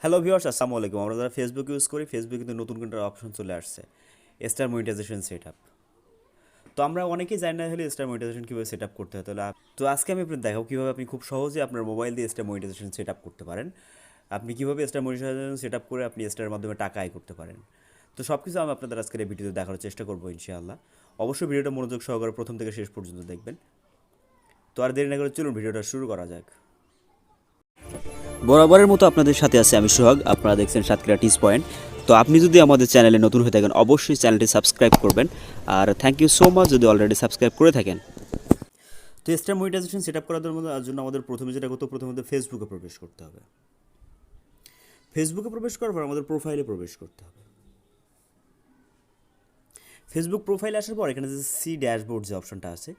Hello viewers, আসসালামু আলাইকুম। আমরা যারা ফেসবুক ইউজ করি, ফেসবুকে কিন্তু নতুন একটা অপশন চলে আসছে, স্টার মনিটাইজেশন সেটআপ। তো আমরা অনেকেই জানি না হলে স্টার মনিটাইজেশন কীভাবে সেটআপ করতে হয়। তো আজকে আমি আপনাদের দেখাবো কীভাবে আপনি খুব সহজে আপনার মোবাইল দিয়ে স্টার মনিটাইজেশন সেটআপ করতে পারেন। আপনি কীভাবে স্টার মনিটাইজেশন সেটআপ করে আপনি স্টারের মাধ্যমে টাকা আয় করতে পারেন। তো সব কিছু আমি আপনাদের আজকের এই ভিডিওতে দেখার চেষ্টা করবো ইনশাআল্লাহ। অবশ্যই ভিডিওটা মনোযোগ সহকারে প্রথম থেকে শেষ পর্যন্ত দেখবেন। তো আর দেরি না করে চলুন ভিডিওটা শুরু করা যাক। বরাবরের মতো আপনাদের সাথে আছে আমি সোহাগ। আপনারা দেখছেন সাতক্ষীরা টিস পয়েন্ট। তো আপনি যদি আমাদের চ্যানেলে নতুন হয়ে থাকেন অবশ্যই চ্যানেলটি সাবস্ক্রাইব করবেন। আর থ্যাংক ইউ সো মাচ যদি অলরেডি সাবস্ক্রাইব করে থাকেন। তো স্টার মনিটাইজেশন সেট আপ করার জন্য আমাদের প্রথমে যেটা করতে প্রথমে ফেসবুকে প্রবেশ করতে হবে। ফেসবুকে প্রবেশ করার পর আমাদের প্রোফাইলে প্রবেশ করতে হবে। ফেসবুক প্রোফাইলে আসার পর এখানে যে সি ড্যাশবোর্ড যে অপশনটা আছে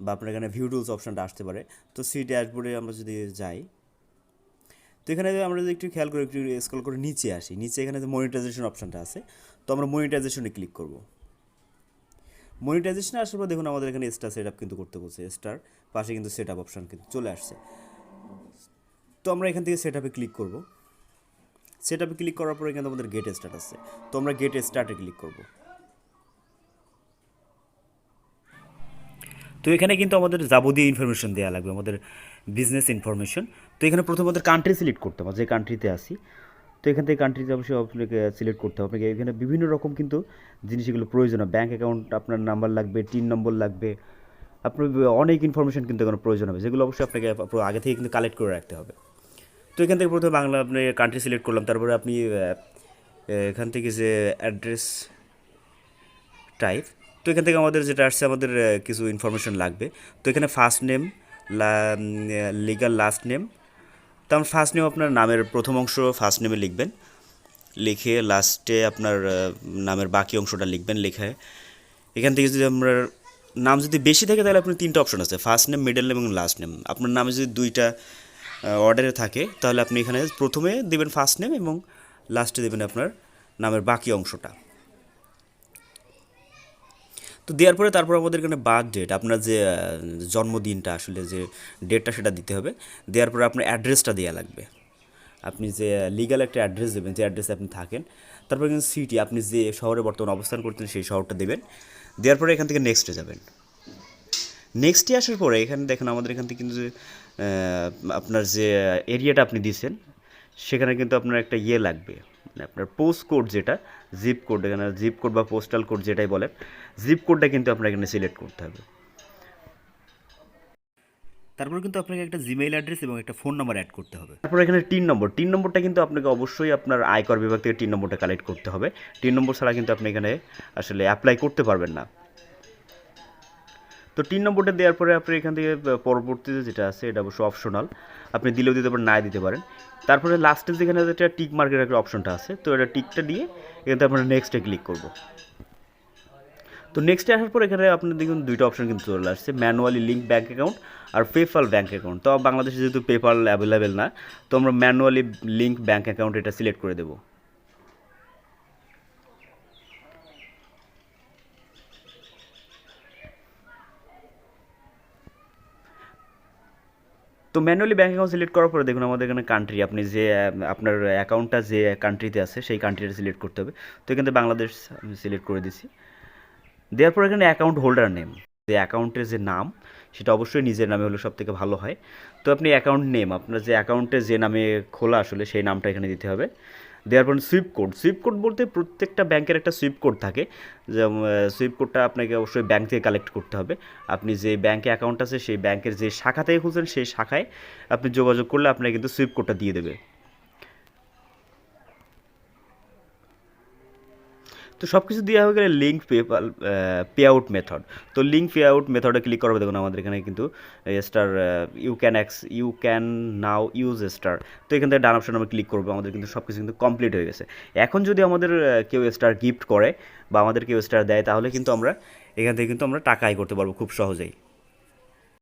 বা আপনার এখানে ভিউ টুলস অপশনটা আসতে পারে। তো সি ড্যাশবোর্ডে আমরা যদি যাই, তো এখানে আমরা যদি একটু খেয়াল করে একটু স্ক্রল করে নিচে আসি, নিচে এখানে যে মনিটাইজেশন অপশনটা আছে, তো আমরা মনিটাইজেশনে ক্লিক করব। মনিটাইজেশনে আসার পর দেখুন আমাদের এখানে স্টার সেট আপ কিন্তু করতে বলছে। স্টার পাশে কিন্তু সেট আপ অপশন কিন্তু চলে আসছে। তো আমরা এখান থেকে সেট আপে ক্লিক করব। সেট আপে ক্লিক করার পরে এখানে আমাদের গেট স্টার্ট আছে, তো আমরা গেট স্টার্টে ক্লিক করব। তো এখানে কিন্তু আমাদের যাবতীয় ইনফরমেশন দেওয়া লাগবে, আমাদের বিজনেস ইনফরমেশন। তো এখানে প্রথমে আমাদের কান্ট্রি সিলেক্ট করতে হবে, যে কান্ট্রিতে আসি। তো এখান থেকে কান্ট্রিতে অবশ্যই আপনাকে সিলেক্ট করতে হবে। আপনাকে এখানে বিভিন্ন রকম কিন্তু জিনিস এগুলো প্রয়োজন হবে। ব্যাঙ্ক অ্যাকাউন্ট আপনার নাম্বার লাগবে, টিন নম্বর লাগবে, আপনার অনেক ইনফরমেশন কিন্তু এখানে প্রয়োজন হবে, যেগুলো অবশ্যই আপনাকে আগে থেকে কিন্তু কালেক্ট করে রাখতে হবে। তো এখান থেকে প্রথমে বাংলা আপনি কান্ট্রি সিলেক্ট করলাম, তারপরে আপনি এখান থেকে যে অ্যাড্রেস টাইপ, তো এখান থেকে আমাদের যেটা আসছে আমাদের কিছু ইনফরমেশন লাগবে। তো এখানে first name, legal last name. তো আমার ফার্স্ট নেম আপনার নামের প্রথম অংশ ফার্স্ট নেমে লিখবেন, লিখে লাস্টে আপনার নামের বাকি অংশটা লিখবেন। লেখে এখান থেকে যদি আপনার নাম যদি বেশি থাকে তাহলে আপনার তিনটা অপশন আছে, ফার্স্ট নেম, মিডল নেম এবং লাস্ট নেম। আপনার নামে যদি দুইটা অর্ডারে থাকে তাহলে আপনি এখানে প্রথমে দেবেন ফার্স্ট নেম এবং লাস্টে দেবেন আপনার নামের বাকি অংশটা। তো দেওয়ার পরে তারপর আমাদের এখানে বার্থ ডেট, আপনার যে জন্মদিনটা আসলে যে ডেটটা সেটা দিতে হবে। দেওয়ার পরে আপনার অ্যাড্রেসটা দেওয়া লাগবে, আপনি যে লিগাল একটা অ্যাড্রেস দেবেন, যে অ্যাড্রেসে আপনি থাকেন। তারপর এখানে সিটি, আপনি যে শহরে বর্তমানে অবস্থান করতেন সেই শহরটা দেবেন। দেওয়ার পরে এখান থেকে নেক্সটে যাবেন। নেক্সটে আসার পরে এখানে দেখেন আমাদের এখান থেকে কিন্তু যে আপনার যে এরিয়াটা আপনি দিয়েছেন সেখানে কিন্তু আপনার একটা ইয়ে লাগবে, মানে আপনার পোস্ট কোড যেটা জিপ কোড, এখানে জিপ কোড বা পোস্টাল কোড যেটাই বলেন, জিপ কোডটা কিন্তু আপনার এখানে সিলেক্ট করতে হবে। তারপর কিন্তু আপনাকে একটা জিমেইল অ্যাড্রেস এবং একটা ফোন নাম্বার অ্যাড করতে হবে। তারপর এখানে টিন নম্বরটা কিন্তু আপনাকে অবশ্যই আপনার আয়কর বিভাগ থেকে টিন নম্বরটা কালেক্ট করতে হবে। টিন নম্বর ছাড়া কিন্তু আপনি এখানে আসলে অ্যাপ্লাই করতে পারবেন না। তো টিন নম্বরটা দেওয়ার পরে আপনি এখান থেকে পরবর্তীতে যেটা আছে এটা অবশ্য অপশনাল, আপনি দিলেও দিতে পারেন, না দিতে পারেন। তারপরে লাস্টে যেখানে একটা টিক মার্কের একটা অপশনটা আছে, তো এটা টিকটা দিয়ে এখান থেকে আপনারা নেক্সটে ক্লিক করব। তো নেক্সটে আসার পর এখানে আপনার দেখুন দুইটা অপশন কিন্তু চলে আসছে, ম্যানুয়ালি লিঙ্ক ব্যাঙ্ক অ্যাকাউন্ট আর পেপাল ব্যাঙ্ক অ্যাকাউন্ট। তো বাংলাদেশে যেহেতু পেপাল অ্যাভেলেবেল না, তো আমরা ম্যানুয়ালি লিঙ্ক ব্যাঙ্ক অ্যাকাউন্ট এটা সিলেক্ট করে দেবো। তো ম্যানুয়ালি ব্যাঙ্ক অ্যাকাউন্ট সিলেক্ট করার পরে দেখুন আমাদের এখানে কান্ট্রি, আপনি যে আপনার অ্যাকাউন্টটা যে কান্ট্রিতে আছে সেই কান্ট্রিটা সিলেক্ট করতে হবে। তো এখানে বাংলাদেশ আমি সিলেক্ট করে দিছি। দেওয়ার পর এখানে অ্যাকাউন্ট হোল্ডার নেম, যে অ্যাকাউন্টের যে নাম সেটা অবশ্যই নিজের নামে হলে সবথেকে ভালো হয়। তো আপনি অ্যাকাউন্ট নেম, আপনার যে অ্যাকাউন্টে যে নামে খোলা আসলে সেই নামটা এখানে দিতে হবে। দেওয়ার পর সুইপ কোড বলতে প্রত্যেকটা ব্যাংকের একটা সুইপ কোড থাকে, যে সুইপ কোডটা আপনাকে অবশ্যই ব্যাংক থেকে কালেক্ট করতে হবে। আপনি যে ব্যাংকে অ্যাকাউন্ট আছে সেই ব্যাংকের যে শাখা থেকে খুলছেন সেই শাখায় আপনি যোগাযোগ করলে আপনাকে কিন্তু সুইপ কোডটা দিয়ে দেবে। তো সব কিছু দেওয়া হয়ে গেলে লিঙ্ক পে আউট মেথড, তো লিঙ্ক পে আউট মেথডে ক্লিক করবে। দেখুন আমাদের এখানে কিন্তু star you can now use star. তো এখান থেকে ডান অপশন আমরা ক্লিক করবো, আমাদের কিন্তু সব কিছু কিন্তু কমপ্লিট হয়ে গেছে। এখন যদি আমাদের কেউ স্টার গিফট করে বা আমাদের কেউ স্টার দেয় তাহলে কিন্তু আমরা এখান থেকে কিন্তু আমরা টাকা আয় করতে পারবো খুব সহজেই।